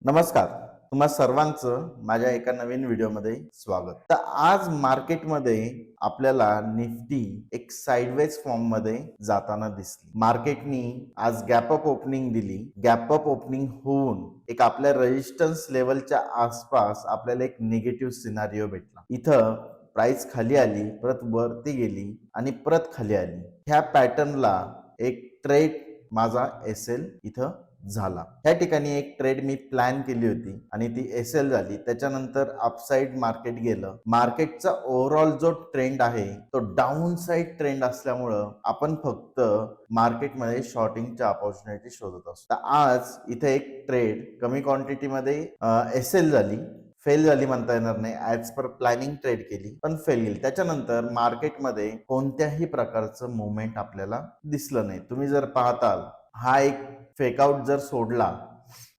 नमस्कार. तुम्हा सर्वांचं माझ्या एका नवीन व्हिडिओमध्ये स्वागत. तर आज मार्केटमध्ये आपल्याला निफ्टी एक साइडवेज फॉर्म मध्ये जाताना दिसली. मार्केटनी आज गॅप अप ओपनिंग दिली. गॅप अप ओपनिंग होऊन एक आपल्या रेजिस्टन्स लेवलच्या आसपास आपल्याला एक निगेटिव्ह सिनारिओ भेटला. इथं प्राइस खाली आली, परत वरती गेली आणि परत खाली आली. ह्या पॅटर्नला एक ट्रेड माझा एसएल इथं झाला. या ठिकाणी एक ट्रेड मी प्लॅन केली होती आणि ती एसएल झाली. त्याच्यानंतर अपसाइड मार्केट गेलं. मार्केटचा ओव्हरऑल जो ट्रेंड आहे तो डाऊन साइड ट्रेंड असल्यामुळं आपण फक्त मार्केटमध्ये शॉर्टिंगच्या ऑपॉर्च्युनिटी शोधत असतो. तर आज इथे एक ट्रेड कमी क्वांटिटीमध्ये एसएल झाली. फेल झाली म्हणता येणार नाही, ऍज पर प्लॅनिंग ट्रेड केली पण फेल गेली. त्याच्यानंतर मार्केटमध्ये कोणत्याही प्रकारचं मुवमेंट आपल्याला दिसलं नाही. तुम्ही जर पाहताल हा एक फेकआउट जर सोडला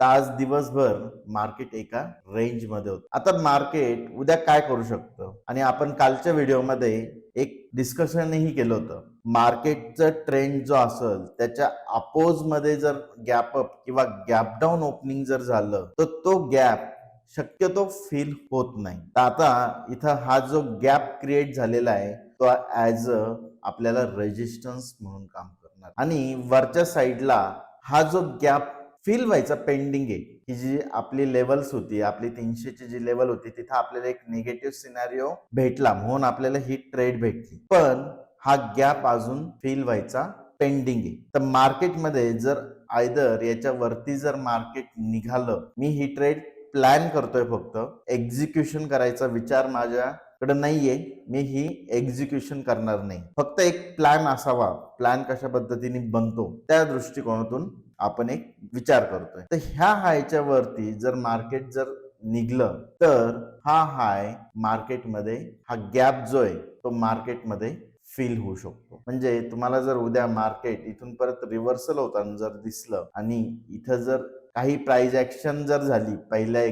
तर आज दिवसभर मार्केट एका रेंज मध्ये होतं. आता मार्केट उद्या काय करू शकतं आणि आपण कालच्या व्हिडिओमध्ये एक डिस्कशनही केलं होतं. मार्केटचं ट्रेंड जो असेल त्याच्या अपोज मध्ये जर गॅप अप किंवा गॅप डाऊन ओपनिंग जर झालं तर तो गॅप शक्यतो फील होत नाही. तर आता इथं हा जो गॅप क्रिएट झालेला आहे तो ऍज अ आपल्याला रेजिस्टन्स म्हणून काम करणार आणि वरच्या साईडला हा जो गॅप फील व्हायचा पेंडिंग आहे की जी आपली लेवल्स होती, आपली 300 ची जी लेवल होती तिथं आपल्याला एक निगेटिव्ह सिनारिओ भेटला म्हणून आपल्याला ही ट्रेड भेटली. पण हा गॅप अजून फील व्हायचा पेंडिंग आहे. तर मार्केटमध्ये जर आयदर याच्या वरती जर मार्केट निघालं, मी ही ट्रेड प्लॅन करतोय, फक्त एक्झिक्युशन करायचा विचार माझ्याकडे नाहीये. मी ही एक्झिक्युशन करणार नाही. फक्त एक प्लॅन असावा. प्लॅन कशा पद्धतीने बनतो त्या दृष्टिकोनातून आपण एक विचार करतोय. तर ह्या हायच्या वरती जर मार्केट जर निघलं तर हा हाय मार्केटमध्ये हा गॅप जो आहे तो मार्केटमध्ये फील होऊ शकतो. म्हणजे तुम्हाला जर उद्या मार्केट इथून परत रिव्हर्सल होताना जर दिसलं आणि इथं जर काही प्राइस ऍक्शन जर झाली पहिल्या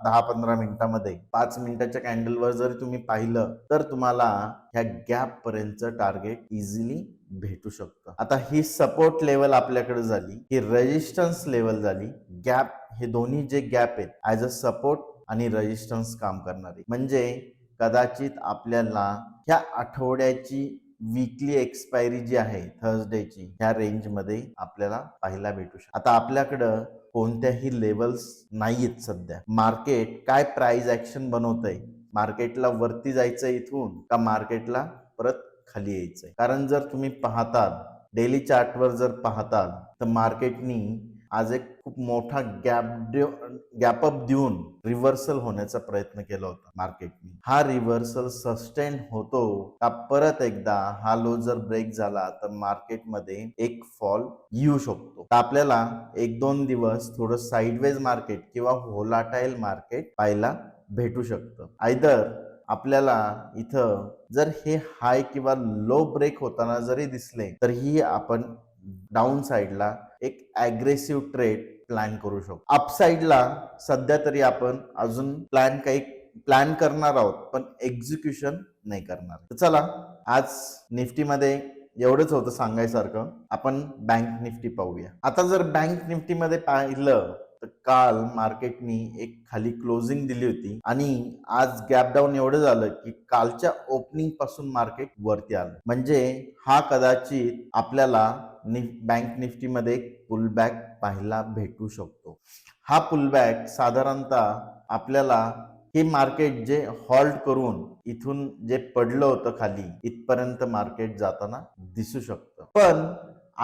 10-15 मिनिटांमध्ये, 5 मिनिटाच्या कॅन्डलवर जर तुम्ही पाहिलं तर तुम्हाला ह्या गॅप पर्यंतचं टार्गेट इझिली भेटू शकतं. आता ही सपोर्ट लेवल आपल्याकडे झाली, ही रेजिस्टन्स लेवल झाली. गॅप हे दोन्ही जे गॅप आहेत ऍज अ सपोर्ट आणि रेजिस्टन्स काम करणारे. म्हणजे कदाचित आपल्याला ह्या आठवड्याची वीकली एक्सपायरी जी आहे थर्सडेची ह्या रेंज मध्ये आपल्याला पाहायला भेटू शकते. आता आपल्याकडं कोणत्याही लेवल्स नाहीयेत सध्या. मार्केट काय प्राइस ऍक्शन बनवतंय, मार्केटला वरती जायचं इथून का मार्केटला परत खाली यायचंय. कारण जर तुम्ही पाहताल डेली चार्टवर जर पाहताल तर मार्केटनी आज एक खूप मोठा गॅप अप देऊन रिव्हर्सल होण्याचा प्रयत्न केला होता मार्केटने. हा रिव्हर्सल सस्टेन होतो का परत एकदा हा लो जर ब्रेक झाला तर मार्केटमध्ये एक फॉल येऊ शकतो. तर आपल्याला 1-2 दिवस थोडं साइडवेज मार्केट किंवा व्होलाटाईल मार्केट पाहायला भेटू शकतं. आयदर आपल्याला इथं जर हे हाय किंवा लो ब्रेक होताना जरी दिसले तरीही आपण डाऊन साइडला एक अग्रेसिव्ह ट्रेड प्लॅन करू शकतो. अपसाइडला सध्या तरी आपण अजून प्लॅन करणार आहोत पण एक्झिक्युशन नाही करणार. तर चला आज निफ्टीमध्ये एवढंच होतं सांगायसारखं. आपण बँक निफ्टी पाहूया. आता जर बँक निफ्टीमध्ये पाहिलं तर काल मार्केटनी एक खाली क्लोजिंग दिली होती आणि आज गॅप डाऊन एवढं झालं की कालच्या ओपनिंग पासून मार्केट वरती आलं. म्हणजे हा कदाचित आपल्याला बँक निफ्टीमध्ये एक पुलबॅक पाहायला भेटू शकतो. हा पुलबॅक साधारणतः आपल्याला हे मार्केट जे हॉल्ट करून इथून जे पडलं होतं खाली इथपर्यंत मार्केट जाताना दिसू शकतं. पण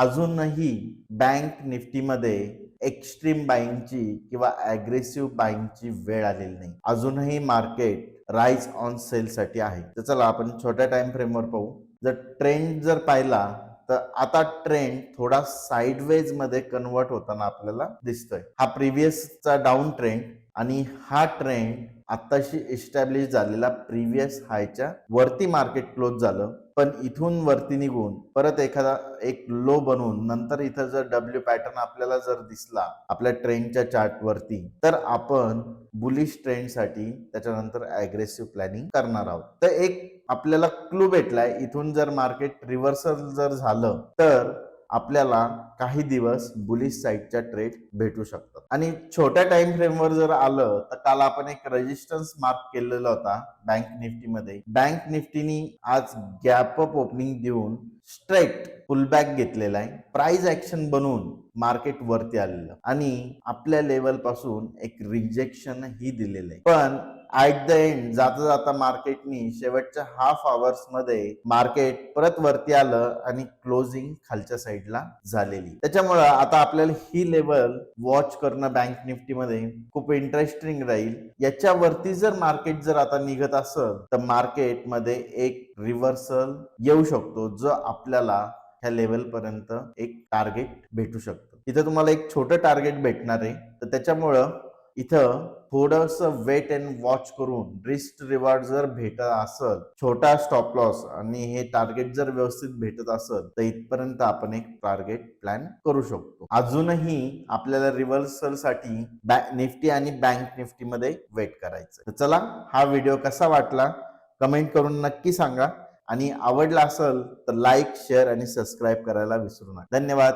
अजूनही बँक निफ्टीमध्ये एक्स्ट्रीम बाईंगची किंवा अग्रेसिव्ह बाईंगची वेळ आलेली नाही. अजूनही मार्केट राईज ऑन सेल साठी आहे. तर चला आपण छोट्या टाइम फ्रेमवर पाहू. जर ट्रेंड जर पाहिला तर आता ट्रेंड थोडा साइडवेज मध्ये कन्वर्ट होताना आपल्याला दिसतोय. हा प्रिव्हियसचा डाऊन ट्रेंड आणि हा ट्रेंड आताशी एस्टॅब्लिश झालेला प्रिव्हियस हायच्या वरती मार्केट क्लोज झालं. पण इथून वरती निघून परत एखादा एक लो बनवून नंतर इथं जर डब्ल्यू पॅटर्न आपल्याला जर दिसला आपल्या ट्रेंडच्या चार्ट वरती तर आपण बुलिश ट्रेंड साठी त्याच्यानंतर अग्रेसिव्ह प्लॅनिंग करणार आहोत. तर एक आपल्याला क्लू भेटलाय. इथून जर मार्केट रिव्हर्सल जर झालं तर आपल्याला काही दिवस बुलिश साईडच्या ट्रेड भेटू शकतात. आणि छोट्या टाइम फ्रेमवर जर आलं तर काल आपण एक रेजिस्टन्स मार्क केलेला होता बँक निफ्टीमध्ये. बँक निफ्टीनी आज गॅप अप ओपनिंग देऊन स्ट्रेट पुलबॅक घेतलेला आहे. प्राइस ऍक्शन बनवून मार्केट वरती आलेलं आणि आपल्या लेवल पासून एक रिजेक्शन ही दिलेलं आहे. पण ऍट द एंड जाता जाता मार्केटनी शेवटच्या हाफ आवर्स मध्ये मार्केट परत वरती आलं आणि क्लोजिंग खालच्या साईडला झालेली. त्याच्यामुळं आता आपल्याला ही लेवल वॉच करणं बँक निफ्टी मध्ये खूप इंटरेस्टिंग राहील. याच्यावरती जर मार्केट जर आता निघत असेल तर मार्केटमध्ये एक रिव्हर्सल येऊ शकतो, जो आपल्याला ह्या लेवल पर्यंत एक टार्गेट भेटू शकतं. इथं तुम्हाला एक छोटं टार्गेट भेटणार आहे, तर त्याच्यामुळं इथं थोडस वेट अँड वॉच करून रिस्क रिवॉर्ड जर भेटत असेल, छोटा स्टॉप लॉस आणि हे टार्गेट जर व्यवस्थित भेटत असेल तर इथपर्यंत आपण एक टार्गेट प्लॅन करू शकतो. अजूनही आपल्याला रिव्हर्सल साठी निफ्टी आणि बँक निफ्टी मध्ये वेट करायचं. तर चला, हा व्हिडिओ कसा वाटला कमेंट करून नक्की सांगा आणि आवडला असेल तर लाईक, शेअर आणि सबस्क्राईब करायला विसरू नका. धन्यवाद.